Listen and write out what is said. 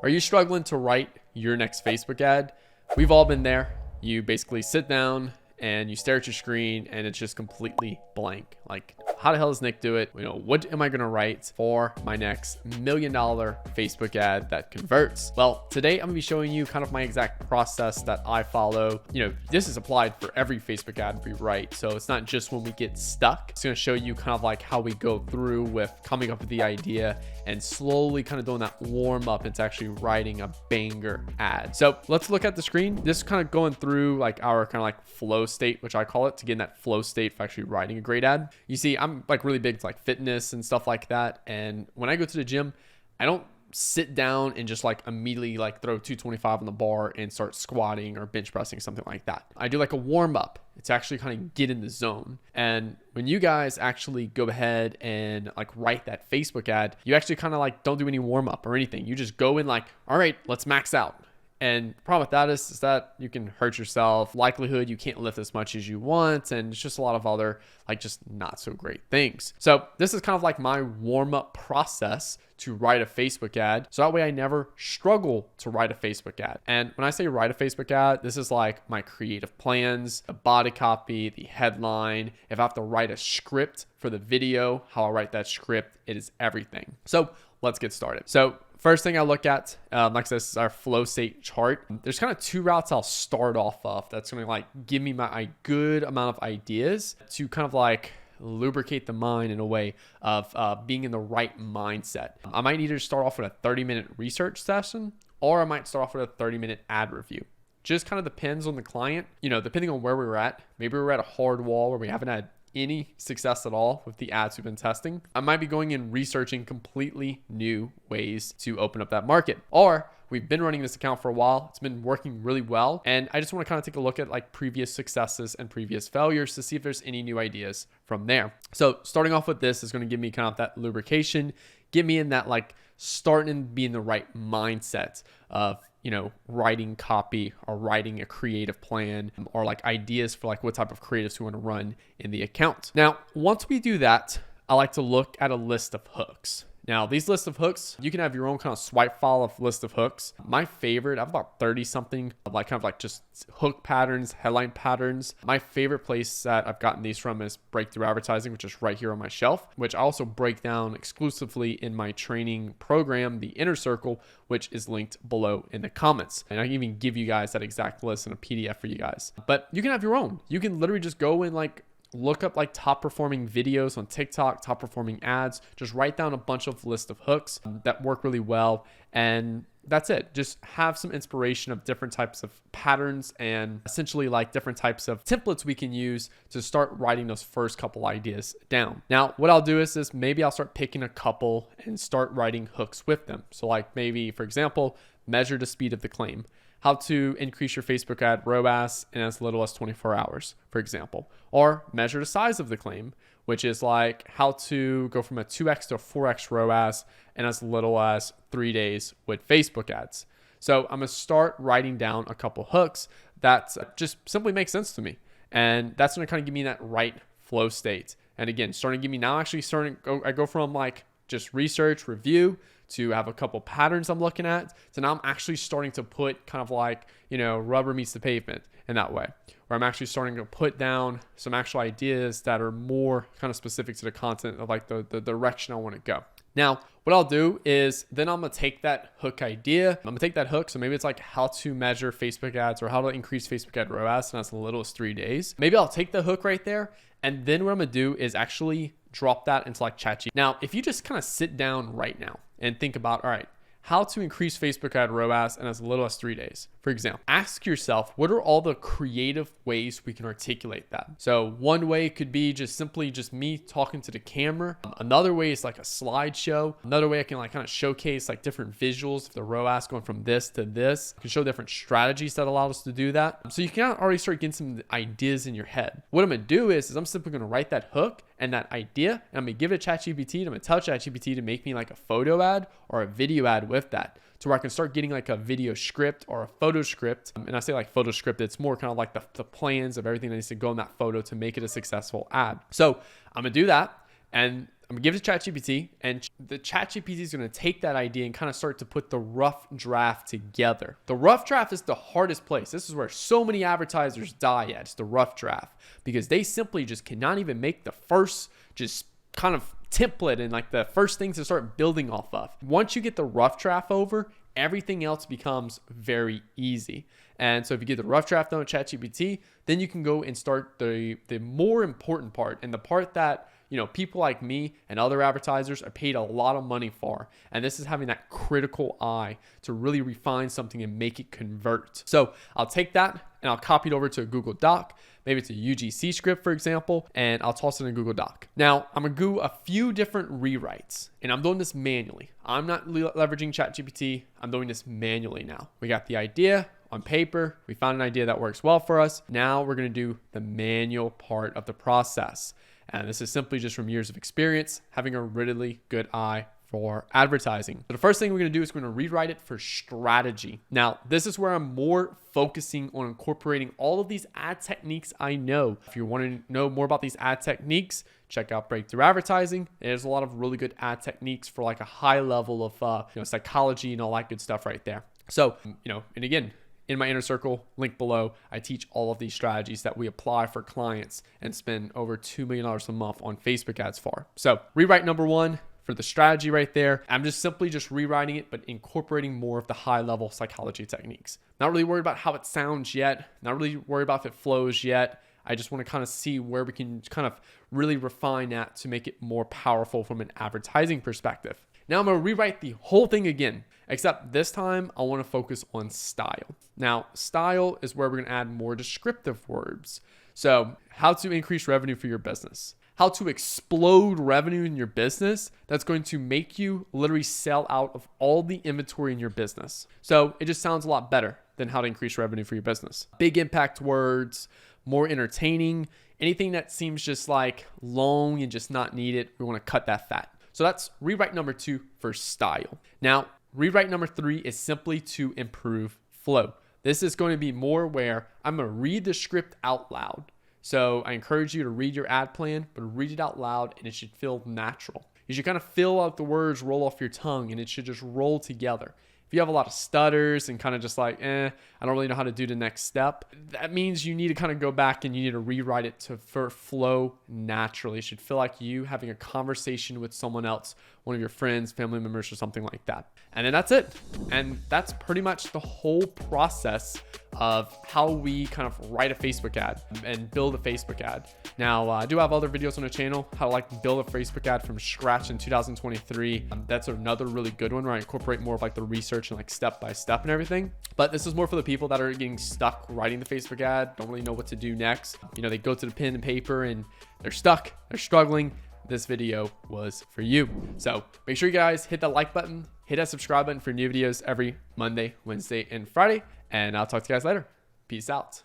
Are you struggling to write your next Facebook ad? We've all been there. You basically sit down and you stare at your screen and it's just completely blank. Like, how the hell does Nick do it? You know, what am I going to write for my next $1 million Facebook ad that converts? Well, today I'm going to be showing you kind of my exact process that I follow. You know, this is applied for every Facebook ad we write. So it's not just when we get stuck. It's going to show you kind of like how we go through with coming up with the idea and slowly kind of doing that warm up into actually writing a banger ad. So let's look at the screen. This is kind of going through like our kind of like flow state, which I call it, to get in that flow state for actually writing a great ad. You see, I'm like really big to like fitness and stuff like that. And when I go to the gym, I don't sit down and just like immediately like throw 225 on the bar and start squatting or bench pressing, something like that. I do like a warm up. It's actually kind of get in the zone. And when you guys actually go ahead and like write that Facebook ad, you actually kind of like don't do any warm up or anything. You just go in like, all right, let's max out. And the problem with that is that you can hurt yourself. Likelihood you can't lift as much as you want. And it's just a lot of other like just not so great things. So this is kind of like my warm up process to write a Facebook ad. So that way I never struggle to write a Facebook ad. And when I say write a Facebook ad, this is like my creative plans, the body copy, the headline. If I have to write a script for the video, how I write that script, it is everything. So let's get started. So first thing I look at, like I said, this is our flow state chart. There's kind of two routes I'll start off of. That's going to like give me my good amount of ideas to kind of like lubricate the mind in a way of being in the right mindset. I might either start off with a 30-minute research session, or I might start off with a 30-minute ad review. Just kind of depends on the client, you know, depending on where we were at. Maybe we're at a hard wall where we haven't had any success at all with the ads we've been testing. I might be going and researching completely new ways to open up that market. Or we've been running this account for a while. It's been working really well. And I just want to kind of take a look at like previous successes and previous failures to see if there's any new ideas from there. So starting off with this is going to give me kind of that lubrication, get me in that like starting and being the right mindset of, you know, writing copy or writing a creative plan or like ideas for like what type of creatives we want to run in the account. Now, once we do that, I like to look at a list of hooks. Now, these lists of hooks, you can have your own kind of swipe file of list of hooks. My favorite, I have about 30 something like kind of like just hook patterns, headline patterns. My favorite place that I've gotten these from is Breakthrough Advertising, which is right here on my shelf, which I also break down exclusively in my training program, the Inner Circle, which is linked below in the comments. And I can even give you guys that exact list in a PDF for you guys. But you can have your own. You can literally just go and like look up like top performing videos on TikTok, top performing ads, just write down a bunch of list of hooks that work really well. And that's it. Just have some inspiration of different types of patterns and essentially like different types of templates we can use to start writing those first couple ideas down. Now, what I'll do is maybe I'll start picking a couple and start writing hooks with them. So like maybe, for example, measure the speed of the claim. How to increase your Facebook ad ROAS in as little as 24 hours, for example. Or measure the size of the claim, which is like how to go from a 2x to a 4x ROAS in as little as 3 days with Facebook ads. So I'm going to start writing down a couple hooks that just simply make sense to me. And that's going to kind of give me that right flow state. And again, starting to give me now I go from like just research, review, to have a couple patterns I'm looking at. So now I'm actually starting to put kind of like, you know, rubber meets the pavement in that way, where I'm actually starting to put down some actual ideas that are more kind of specific to the content of like the direction I want to go. Now, what I'll do is then I'm going to take that hook idea. I'm going to take that hook. So maybe it's like how to measure Facebook ads or how to increase Facebook ad ROAS in as little as 3 days. Maybe I'll take the hook right there. And then what I'm going to do is actually drop that into like ChatGPT. Now, if you just kind of sit down right now and think about, all right, how to increase Facebook ad ROAS in as little as 3 days. For example, ask yourself, what are all the creative ways we can articulate that? So one way could be just simply just me talking to the camera. Another way is like a slideshow. Another way I can like kind of showcase like different visuals of the ROAS going from this to this. I can show different strategies that allow us to do that. So you can already start getting some ideas in your head. What I'm gonna do is I'm simply gonna write that hook and that idea, and I'm gonna give it to ChatGPT, and I'm gonna tell ChatGPT to make me like a photo ad or a video ad with that, to where I can start getting like a video script or a photo script. And I say like photo script, it's more kind of like the plans of everything that needs to go in that photo to make it a successful ad. So I'm gonna do that. And I'm gonna give it to ChatGPT, and the ChatGPT is gonna take that idea and kind of start to put the rough draft together. The rough draft is the hardest place. This is where so many advertisers die at. It's the rough draft, because they simply just cannot even make the first just kind of template and like the first things to start building off of. Once you get the rough draft over, everything else becomes very easy. And so if you get the rough draft done with ChatGPT, then you can go and start the more important part, and the part that, you know, people like me and other advertisers are paid a lot of money for. And this is having that critical eye to really refine something and make it convert. So I'll take that and I'll copy it over to a Google Doc. Maybe it's a UGC script, for example, and I'll toss it in a Google Doc. Now, I'm gonna do a few different rewrites, and I'm doing this manually. I'm not leveraging ChatGPT. I'm doing this manually now. We got the idea on paper. We found an idea that works well for us. Now we're gonna do the manual part of the process. And this is simply just from years of experience, having a really good eye for advertising. So the first thing we're going to do is we're going to rewrite it for strategy. Now, this is where I'm more focusing on incorporating all of these ad techniques I know. If you want to know more about these ad techniques, check out Breakthrough Advertising. There's a lot of really good ad techniques for like a high level of psychology and all that good stuff right there. So, and again, in my inner circle, link below, I teach all of these strategies that we apply for clients and spend over $2 million a month on Facebook ads for. So rewrite number one for the strategy right there. I'm just simply rewriting it, but incorporating more of the high level psychology techniques. Not really worried about how it sounds yet. Not really worried about if it flows yet. I just want to kind of see where we can kind of really refine that to make it more powerful from an advertising perspective. Now I'm going to rewrite the whole thing again, except this time I want to focus on style. Now, style is where we're going to add more descriptive words. So how to increase revenue for your business, how to explode revenue in your business that's going to make you literally sell out of all the inventory in your business. So it just sounds a lot better than how to increase revenue for your business. Big impact words, more entertaining, anything that seems just like long and just not needed. We want to cut that fat. So that's rewrite number 2 for style. Now, rewrite number 3 is simply to improve flow. This is going to be more where I'm going to read the script out loud. So I encourage you to read your ad plan, but read it out loud and it should feel natural. You should kind of feel out the words roll off your tongue and it should just roll together. If you have a lot of stutters and kind of just like, I don't really know how to do the next step, that means you need to kind of go back and you need to rewrite it to flow naturally. It should feel like you having a conversation with someone else, one of your friends, family members, or something like that. And then that's it. And that's pretty much the whole process of how we kind of write a Facebook ad and build a Facebook ad. Now, I do have other videos on the channel, how to build a Facebook ad from scratch in 2023. That's another really good one where I incorporate more of the research and step by step and everything. But this is more for the people that are getting stuck writing the Facebook ad, don't really know what to do next. They go to the pen and paper and they're stuck, they're struggling. This video was for you. So make sure you guys hit that like button, hit that subscribe button for new videos every Monday, Wednesday, and Friday. And I'll talk to you guys later. Peace out.